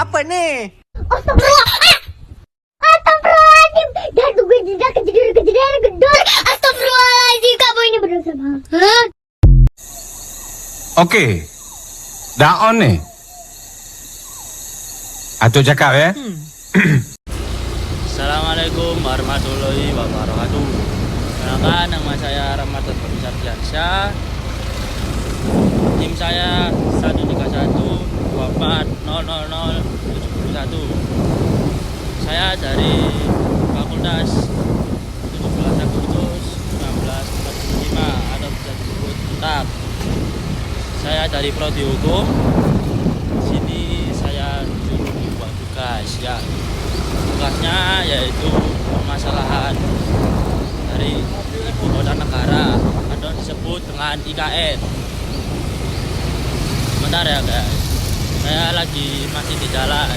Apa nih? Astagfirullah. Astagfirullahaladzim. Dan gue tidak kejadian gedor. Astagfirullahaladzim. Kamu ini berdosa banget. Oke. Daon nih. Atau cakap ya. Assalamualaikum warahmatullahi wabarakatuh. Perkenalkan, nama saya Ramadan Faisal Diansyah. Tim saya 131240071. Saya dari Fakultas 17 Agustus 1945 atau bisa disebut UNTAP. Saya dari Prodi Hukum. Di sini saya disuruh membuat tugas ya. Tugasnya yaitu permasalahan dari ibu kota negara atau disebut dengan IKN. Sebentar ya guys, saya lagi masih di jalan.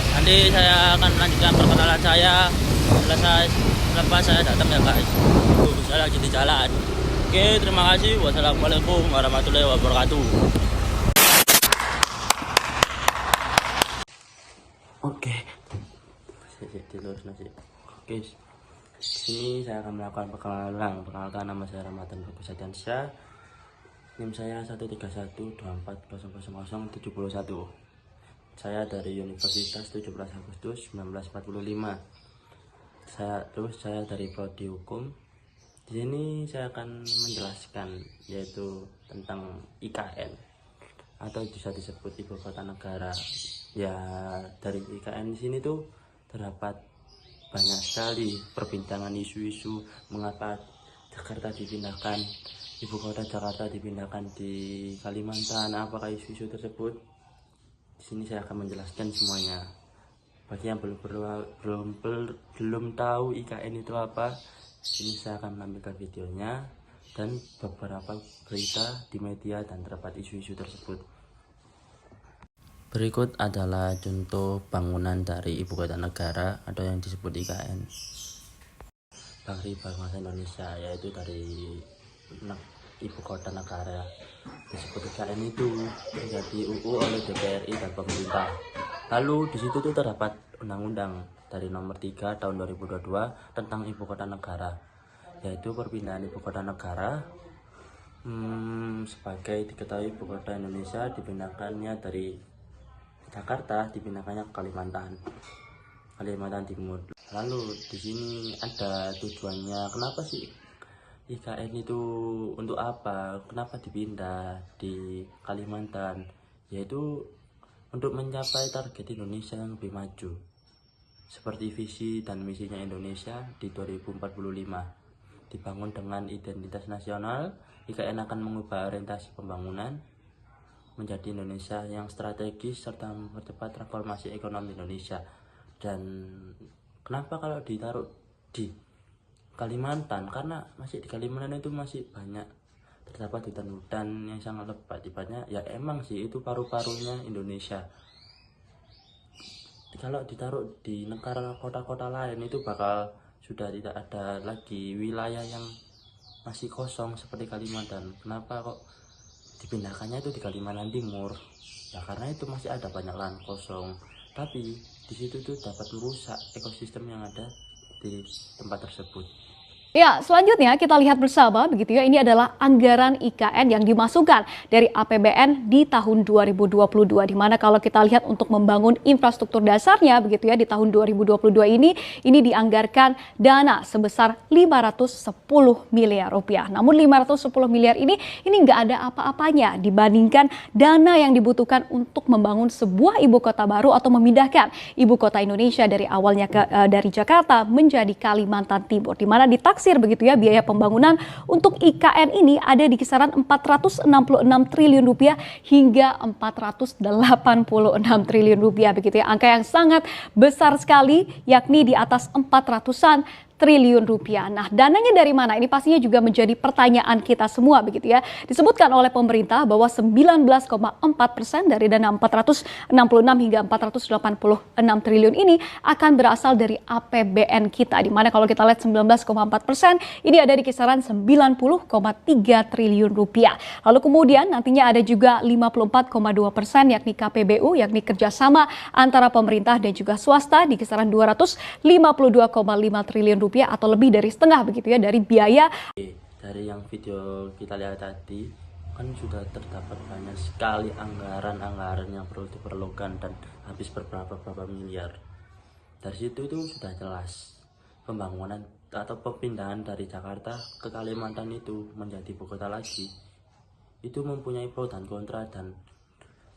Nanti saya akan melanjutkan perkenalan saya lepas saya datang ya guys. Saya lagi di jalan. Oke, terima kasih. Wassalamualaikum warahmatullahi wabarakatuh. Oke. Oke. Di sini saya akan melakukan perkenalan. Perkenalkan, nama saya Ramadan Faisal Diansyah. NIM saya 13124000071. Saya dari Universitas 17 Agustus 1945. Saya dari Prodi Hukum. Di sini saya akan menjelaskan yaitu tentang IKN atau bisa disebut ibu kota negara. Ya, dari IKN di sini tuh terdapat banyak sekali perbincangan isu-isu mengapa Jakarta dipindahkan, ibu kota Jakarta dipindahkan di Kalimantan, apakah isu-isu tersebut. Di sini saya akan menjelaskan semuanya. Bagi yang belum tahu IKN itu apa, ini saya akan menampilkan videonya dan beberapa berita di media dan terdapat isu-isu tersebut. Berikut adalah contoh bangunan dari ibu kota negara atau yang disebut IKN. Dari bangsa Indonesia, yaitu dari ibu kota negara disebut IKN itu menjadi UU oleh DPRI dan pemerintah. Lalu di situ tuh terdapat undang-undang dari nomor 3 tahun 2022 tentang ibu kota negara, yaitu perpindahan ibu kota negara. Sebagai diketahui ibu kota Indonesia dipindahkannya dari Jakarta, dipindahkannya ke Kalimantan Timur. Lalu di sini ada tujuannya, kenapa sih IKN itu untuk apa? Kenapa dipindah di Kalimantan? Yaitu untuk mencapai target Indonesia yang lebih maju. Seperti visi dan misinya Indonesia di 2045. Dibangun dengan identitas nasional, IKN akan mengubah orientasi pembangunan menjadi Indonesia yang strategis serta mempercepat transformasi ekonomi Indonesia. Dan kenapa kalau ditaruh di Kalimantan? Karena masih di Kalimantan itu masih banyak terdapat hutan-hutan yang sangat lebat. Ibaratnya ya emang sih itu paru-parunya Indonesia. Kalau ditaruh di negara kota-kota lain itu bakal sudah tidak ada lagi wilayah yang masih kosong seperti Kalimantan. Kenapa kok dipindahkannya itu di Kalimantan Timur? Ya karena itu masih ada banyak lahan kosong, tapi di situ tuh dapat merusak ekosistem yang ada di tempat tersebut. Ya, selanjutnya kita lihat bersama begitu ya, ini adalah anggaran IKN yang dimasukkan dari APBN di tahun 2022, di mana kalau kita lihat untuk membangun infrastruktur dasarnya begitu ya di tahun 2022 ini dianggarkan dana sebesar 510 miliar rupiah. Namun 510 miliar ini nggak ada apa-apanya dibandingkan dana yang dibutuhkan untuk membangun sebuah ibu kota baru atau memindahkan ibu kota Indonesia dari awalnya dari Jakarta menjadi Kalimantan Timur, di mana begitu ya biaya pembangunan untuk IKN ini ada di kisaran 466 triliun rupiah hingga 486 triliun rupiah begitu ya, angka yang sangat besar sekali yakni di atas 400-an triliun rupiah. Nah, dananya dari mana? Ini pastinya juga menjadi pertanyaan kita semua begitu ya. Disebutkan oleh pemerintah bahwa 19,4% dari dana 466 hingga 486 triliun ini akan berasal dari APBN kita. Di mana kalau kita lihat 19,4% ini ada di kisaran 90,3 triliun rupiah. Lalu kemudian nantinya ada juga 54,2% yakni KPBU, yakni kerjasama antara pemerintah dan juga swasta di kisaran 252,5 triliun rupiah atau lebih dari setengah begitu ya dari biaya. Dari yang video kita lihat tadi kan sudah terdapat banyak sekali anggaran yang perlu diperlukan dan habis berberapa miliar. Dari situ itu sudah jelas pembangunan atau perpindahan dari Jakarta ke Kalimantan itu menjadi ibu kota lagi itu mempunyai pro dan kontra dan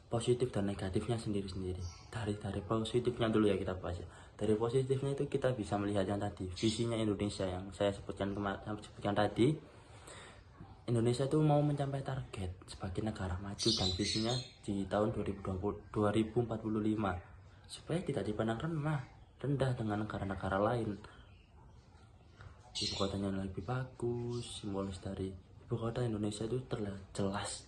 positif dan negatifnya sendiri-sendiri. Dari positifnya dulu ya kita bahas ya. Dari positifnya itu kita bisa melihat yang tadi visinya Indonesia yang saya sebutkan tadi. Indonesia itu mau mencapai target sebagai negara maju dan visinya di tahun 2045 supaya tidak dipandang rendah dengan negara-negara lain. Ibu kotanya lebih bagus, simbolis dari ibu kota Indonesia itu terlihat jelas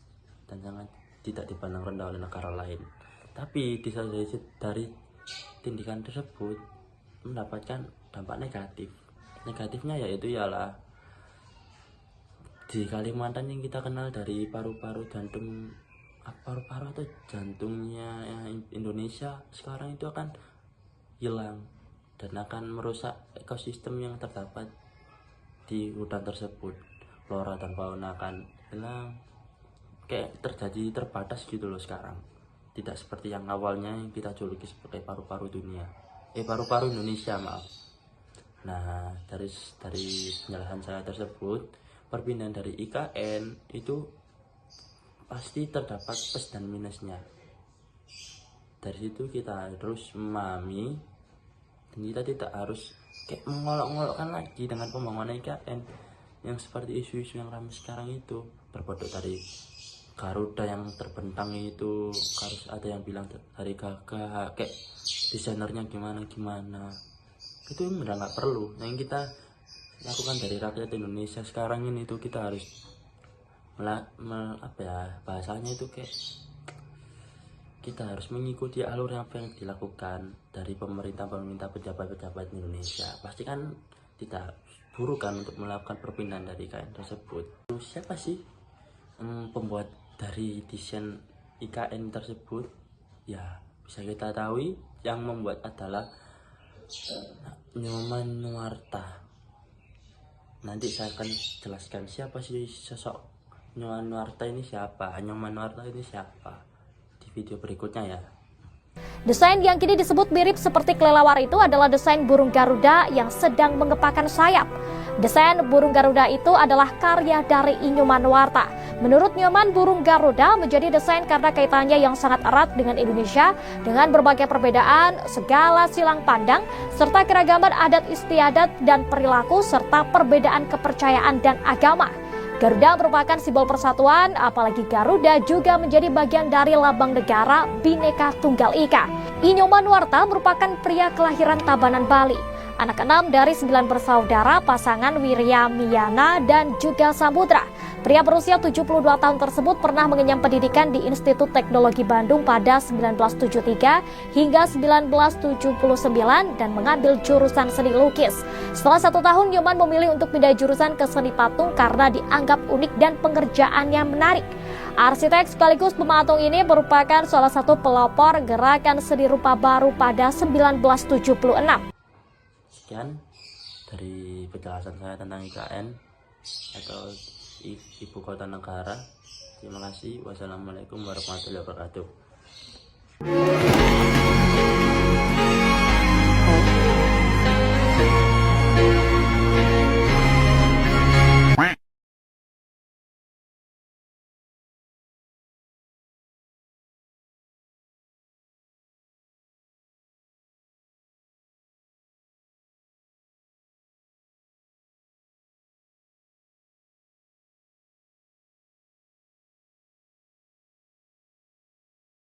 dan sangat tidak dipandang rendah oleh negara lain. Tapi dari tindakan tersebut mendapatkan dampak negatif. Negatifnya yaitu ialah di Kalimantan yang kita kenal dari paru-paru atau jantungnya Indonesia sekarang itu akan hilang dan akan merusak ekosistem yang terdapat di hutan tersebut. Flora dan fauna akan hilang, kayak terjadi terbatas gitu loh sekarang. Tidak seperti yang awalnya yang kita juluki sebagai paru-paru paru-paru Indonesia, maaf. Nah, dari penjelasan saya tersebut, perpindahan dari IKN itu pasti terdapat plus dan minusnya. Dari situ kita harus memahami dan kita tidak harus kayak mengolok-ngolokkan lagi dengan pembangunan IKN yang seperti isu-isu yang ramai sekarang itu, berpodok dari Garuda yang terbentang itu, harus ada yang bilang dari gagah kayak desainernya gimana itu udah nggak perlu. Yang kita lakukan dari rakyat Indonesia sekarang ini itu kita harus bahasanya itu kayak kita harus mengikuti alur apa yang dilakukan dari pemerintah pejabat Indonesia. Pasti kan tidak buruk kan untuk melakukan perpindahan dari IKN tersebut. Siapa sih pembuat dari desain IKN tersebut? Ya bisa kita tahu yang membuat adalah Nyoman Nuarta. Nanti saya akan jelaskan siapa sih sosok Nyoman Nuarta ini siapa di video berikutnya ya. Desain yang kini disebut mirip seperti kelelawar itu adalah desain burung Garuda yang sedang mengepakkan sayap. Desain burung Garuda itu adalah karya dari Nyoman Nuarta. Menurut Nyoman, burung Garuda menjadi desain karena kaitannya yang sangat erat dengan Indonesia dengan berbagai perbedaan, segala silang pandang, serta keragaman adat istiadat dan perilaku serta perbedaan kepercayaan dan agama. Garuda merupakan simbol persatuan, apalagi Garuda juga menjadi bagian dari lambang negara Bhinneka Tunggal Ika. Nyoman Nuarta merupakan pria kelahiran Tabanan, Bali. Anak keenam dari 9 bersaudara pasangan Wirya Miyana dan juga Samudra. Pria berusia 72 tahun tersebut pernah mengenyam pendidikan di Institut Teknologi Bandung pada 1973 hingga 1979 dan mengambil jurusan seni lukis. Setelah 1 tahun, Nyoman memilih untuk pindah jurusan ke seni patung karena dianggap unik dan pengerjaannya menarik. Arsitek sekaligus pematung ini merupakan salah satu pelopor gerakan seni rupa baru pada 1976. Sekian dari penjelasan saya tentang IKN atau Ibu Kota Negara. Terima kasih. Wassalamualaikum warahmatullahi wabarakatuh.